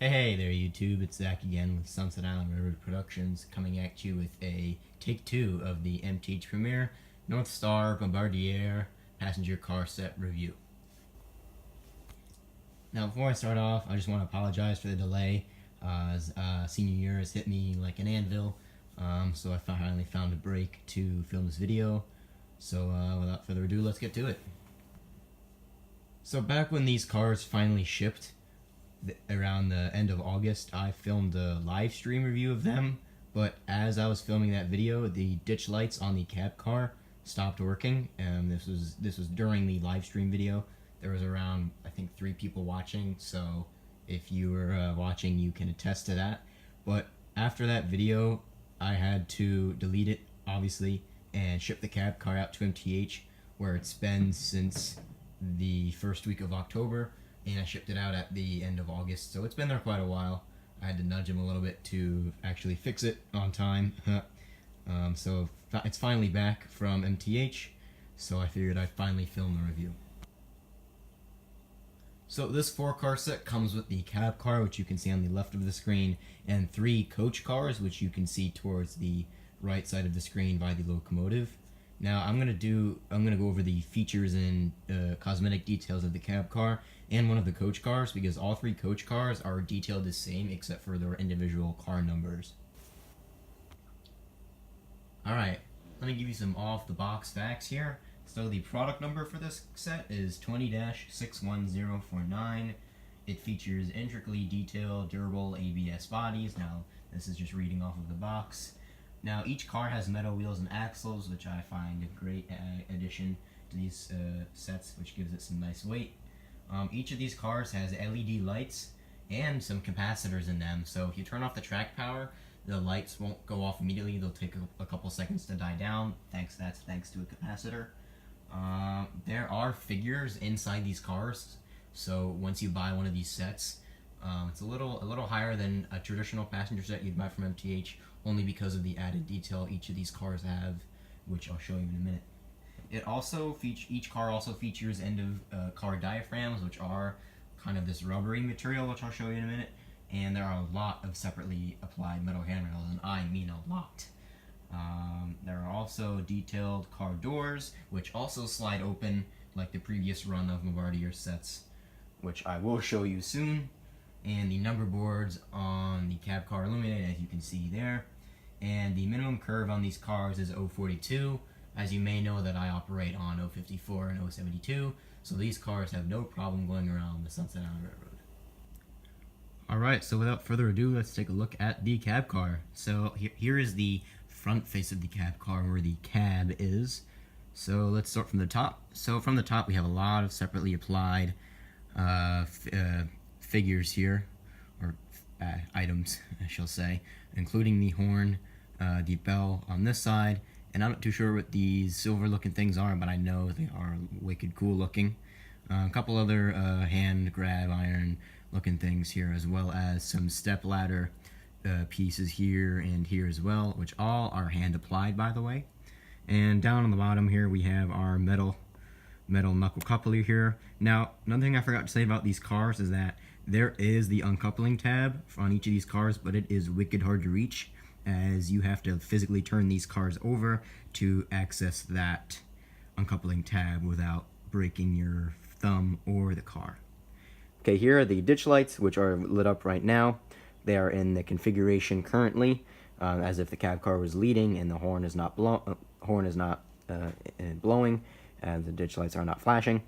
Hey there YouTube, it's Zach again with Sunset Island Railroad Productions coming at you with a take 2 of the MTH Premier NorthStar Bombardier passenger car set review. Now before I start off, I just want to apologize for the delay. Senior year has hit me like an anvil, so I finally found a break to film this video. So without further ado, let's get to it. So back when these cars finally shipped, around the end of August, I filmed a live stream review of them, but as I was filming that video, the ditch lights on the cab car stopped working, and this was during the live stream video. There was around, I think, 3 people watching, so if you were watching, you can attest to that. But after that video, I had to delete it, obviously, and ship the cab car out to MTH, where it's been since the first week of October, and I shipped it out at the end of August, so it's been there quite a while. I had to nudge him a little bit to actually fix it on time. So it's finally back from MTH, so I figured I'd finally film the review. So this 4-car set comes with the cab car, which you can see on the left of the screen, and 3 coach cars, which you can see towards the right side of the screen by the locomotive. Now I'm gonna go over the features and cosmetic details of the cab car and one of the coach cars, because all 3 coach cars are detailed the same except for their individual car numbers. Alright, let me give you some off-the-box facts here. So the product number for this set is 20-61049. It features intricately detailed, durable ABS bodies. Now, this is just reading off of the box. Now, each car has metal wheels and axles, which I find a great addition to these sets, which gives it some nice weight. Each of these cars has LED lights and some capacitors in them, so if you turn off the track power, the lights won't go off immediately. They'll take a couple seconds to die down. That's thanks to a capacitor. There are figures inside these cars, so once you buy one of these sets, it's a little higher than a traditional passenger set you'd buy from MTH, only because of the added detail each of these cars have, which I'll show you in a minute. Each car also features end of car diaphragms, which are kind of this rubbery material, which I'll show you in a minute. And there are a lot of separately applied metal handrails, and I mean a lot. There are also detailed car doors, which also slide open like the previous run of Bombardier sets, which I will show you soon. And the number boards on the cab car illuminated, as you can see there. And the minimum curve on these cars is 042. As you may know, that I operate on 054 and 072, so these cars have no problem going around the Sunset Island Railroad. Alright, so without further ado, let's take a look at the cab car. So here is the front face of the cab car, where the cab is. So let's start from the top. So from the top, we have a lot of separately applied figures here, or items, I shall say, including the horn, the bell on this side, and I'm not too sure what these silver looking things are, but I know they are wicked cool looking. A couple other hand grab iron looking things here, as well as some step ladder pieces here and here as well, which all are hand applied, by the way. And down on the bottom here we have our metal knuckle coupler here. Now, another thing I forgot to say about these cars is that there is the uncoupling tab on each of these cars, but it is wicked hard to reach, as you have to physically turn these cars over to access that uncoupling tab without breaking your thumb or the car. Okay, here are the ditch lights, which are lit up right now. They are in the configuration currently, as if the cab car was leading and the horn is not blowing, and the ditch lights are not flashing.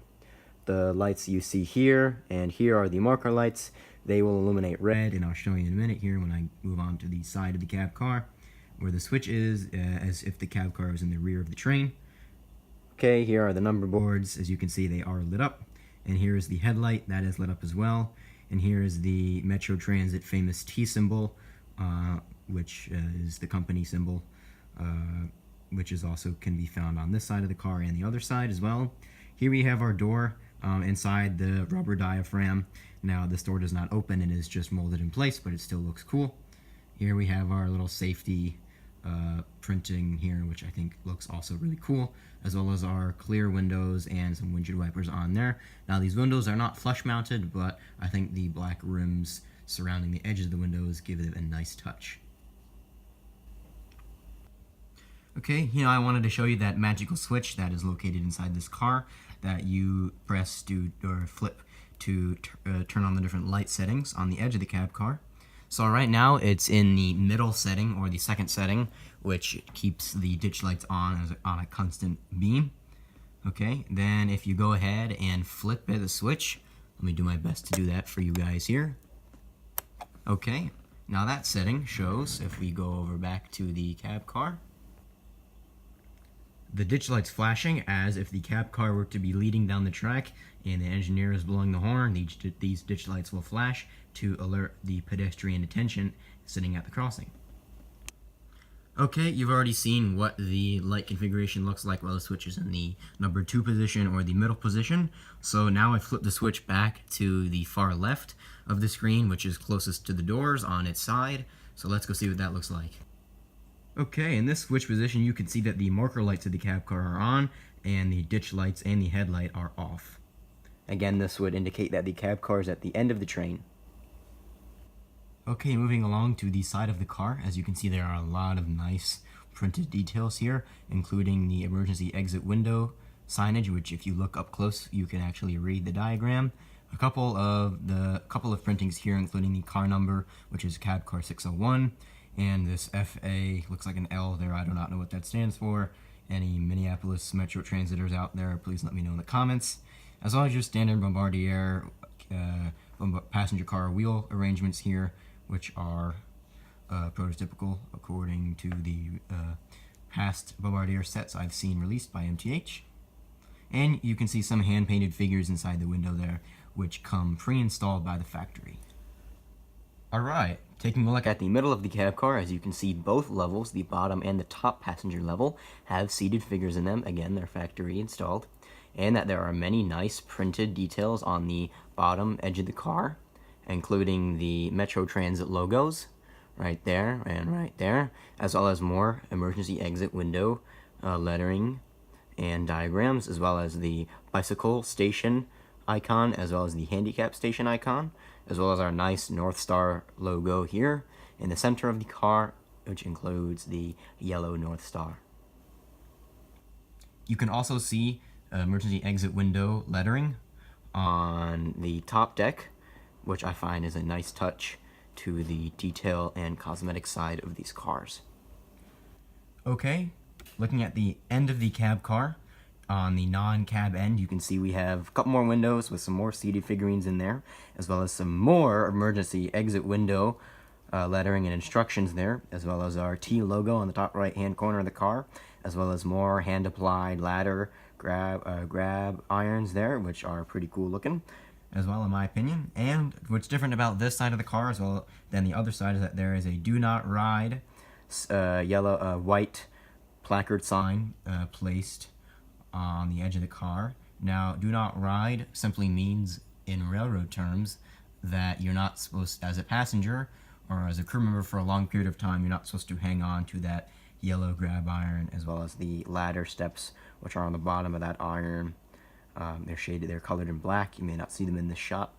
The lights you see here and here are the marker lights. They will illuminate red, and I'll show you in a minute here when I move on to the side of the cab car, where the switch is, as if the cab car was in the rear of the train. Okay, here are the number boards. As you can see, they are lit up. And here is the headlight, that is lit up as well. And here is the Metro Transit famous T symbol, which is the company symbol, which is also can be found on this side of the car and the other side as well. Here we have our door inside the rubber diaphragm. Now this door does not open, it is just molded in place, but it still looks cool. Here we have our little safety printing here, which I think looks also really cool, as well as our clear windows and some windshield wipers on there. Now these windows are not flush mounted, but I think the black rims surrounding the edges of the windows give it a nice touch. Okay, I wanted to show you that magical switch that is located inside this car that you press or flip to turn on the different light settings on the edge of the cab car. So right now it's in the middle setting, or the second setting, which keeps the ditch lights on a constant beam. Okay, then if you go ahead and flip the switch, let me do my best to do that for you guys here. Okay, now that setting shows, if we go over back to the cab car, the ditch lights flashing as if the cab car were to be leading down the track and the engineer is blowing the horn. These ditch lights will flash to alert the pedestrian attention sitting at the crossing. Okay, you've already seen what the light configuration looks like while the switch is in the number 2 position or the middle position. So now I flip the switch back to the far left of the screen, which is closest to the doors on its side. So let's go see what that looks like. Okay, in this switch position, you can see that the marker lights of the cab car are on, and the ditch lights and the headlight are off. Again, this would indicate that the cab car is at the end of the train. Okay, moving along to the side of the car, as you can see there are a lot of nice printed details here, including the emergency exit window signage, which if you look up close, you can actually read the diagram. A couple of printings here, including the car number, which is cab car 601. And this FA looks like an L there. I do not know what that stands for. Any Minneapolis Metro Transitors out there, please let me know in the comments. As well as your standard Bombardier passenger car wheel arrangements here, which are prototypical according to the past Bombardier sets I've seen released by MTH. And you can see some hand-painted figures inside the window there, which come pre-installed by the factory. Alright, taking a look at the middle of the cab car, as you can see both levels, the bottom and the top passenger level, have seated figures in them. Again, they're factory installed. And that there are many nice printed details on the bottom edge of the car, including the Metro Transit logos, right there and right there, as well as more emergency exit window lettering and diagrams, as well as the bicycle station icon, as well as the handicap station icon, as well as our nice NorthStar logo here in the center of the car, which includes the yellow NorthStar. You can also see emergency exit window lettering on the top deck, which I find is a nice touch to the detail and cosmetic side of these cars. Okay, looking at the end of the cab car, on the non-cab end, you can see we have a couple more windows with some more seated figurines in there, as well as some more emergency exit window lettering and instructions there, as well as our T logo on the top right-hand corner of the car, as well as more hand-applied ladder grab irons there, which are pretty cool looking, as well in my opinion. And what's different about this side of the car as well than the other side is that there is a "Do Not Ride" white placard sign placed on the edge of the car. Now, "Do Not Ride" simply means, in railroad terms, that you're not supposed, as a passenger or as a crew member for a long period of time, you're not supposed to hang on to that yellow grab iron, as well as the ladder steps, which are on the bottom of that iron. They're colored in black. You may not see them in this shot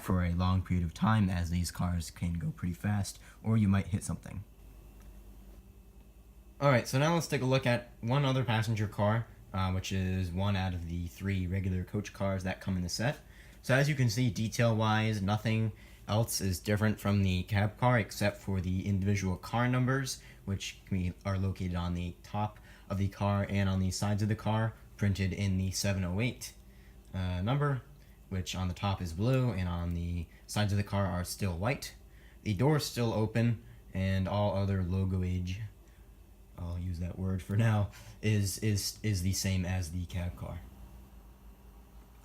for a long period of time, as these cars can go pretty fast, or you might hit something. Alright, so now let's take a look at one other passenger car, which is one out of the 3 regular coach cars that come in the set. So as you can see, detail-wise, nothing else is different from the cab car except for the individual car numbers, which are located on the top of the car and on the sides of the car, printed in the 708 number, which on the top is blue and on the sides of the car are still white. The door is still open, and all other logoage, I'll use that word for now, is the same as the cab car.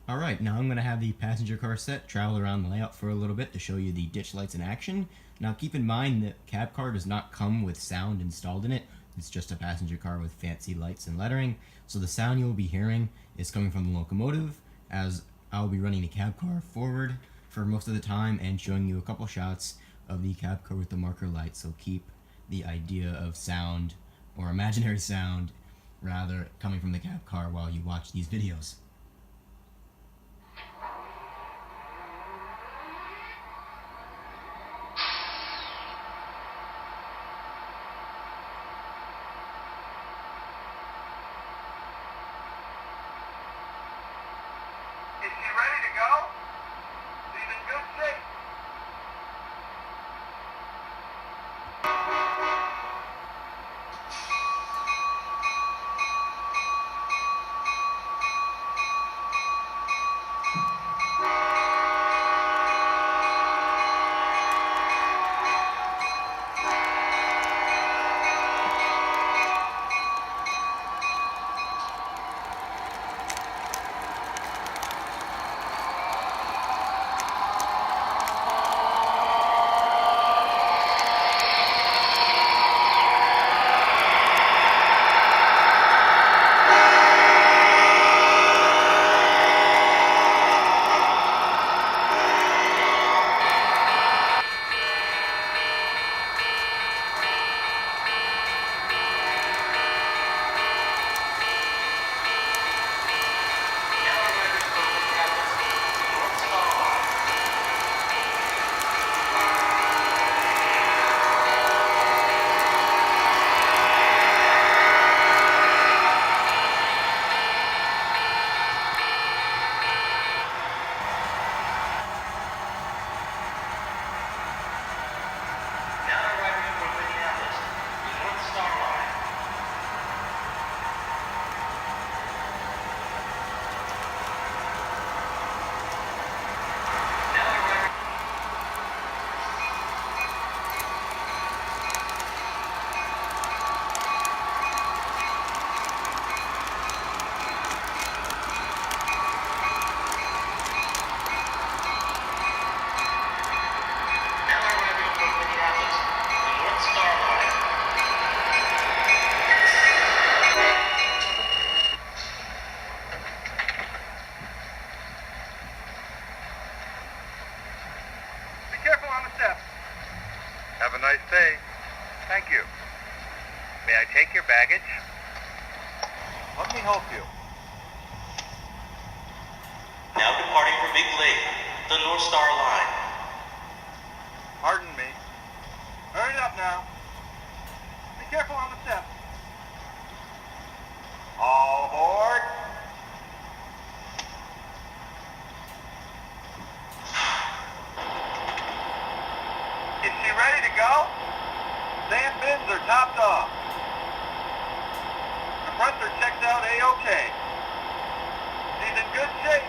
Alright, now I'm going to have the passenger car set travel around the layout for a little bit to show you the ditch lights in action. Now keep in mind that cab car does not come with sound installed in it. It's just a passenger car with fancy lights and lettering. So the sound you'll be hearing is coming from the locomotive, as I'll be running the cab car forward for most of the time and showing you a couple shots of the cab car with the marker light. So keep the idea of sound, or imaginary sound rather, coming from the cab car while you watch these videos. step. Have a nice day. Thank you. May I take your baggage? Let me help you. Now departing for Big Lake, the NorthStar line. Pardon me. Hurry up now. Be careful on the steps. All aboard. Is she ready to go? Sand bins are topped off. Compressor checked out A-OK. She's in good shape.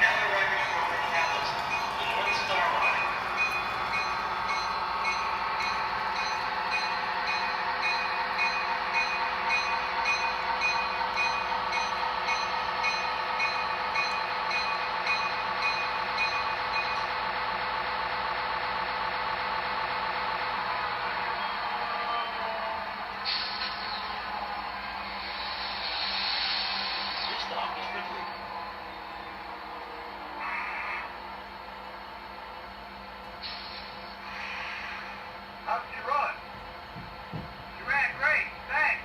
Now arriving for Minneapolis, the NorthStar line. This stop is Ridley. How did you run? You ran great. Thanks.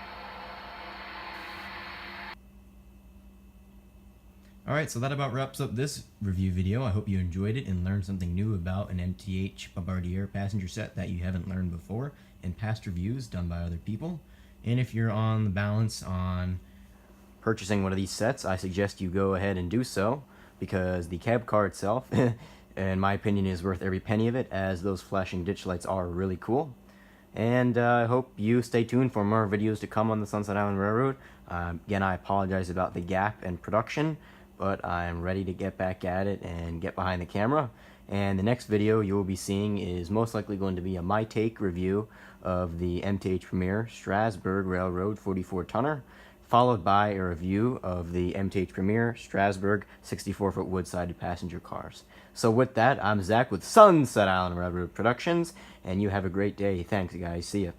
Alright, so that about wraps up this review video. I hope you enjoyed it and learned something new about an MTH Bombardier passenger set that you haven't learned before in past reviews done by other people. And if you're on the balance on purchasing one of these sets, I suggest you go ahead and do so, because the cab car itself, in my opinion, is worth every penny of it, as those flashing ditch lights are really cool. And I hope you stay tuned for more videos to come on the Sunset Island Railroad. Again, I apologize about the gap in production, but I'm ready to get back at it and get behind the camera. And the next video you will be seeing is most likely going to be a My Take review of the MTH Premier Strasbourg Railroad 44-tonner, followed by a review of the MTH Premier Strasbourg 64-foot wood-sided passenger cars. So with that, I'm Zach with Sunset Island Railroad Productions, and you have a great day. Thanks, guys. See ya.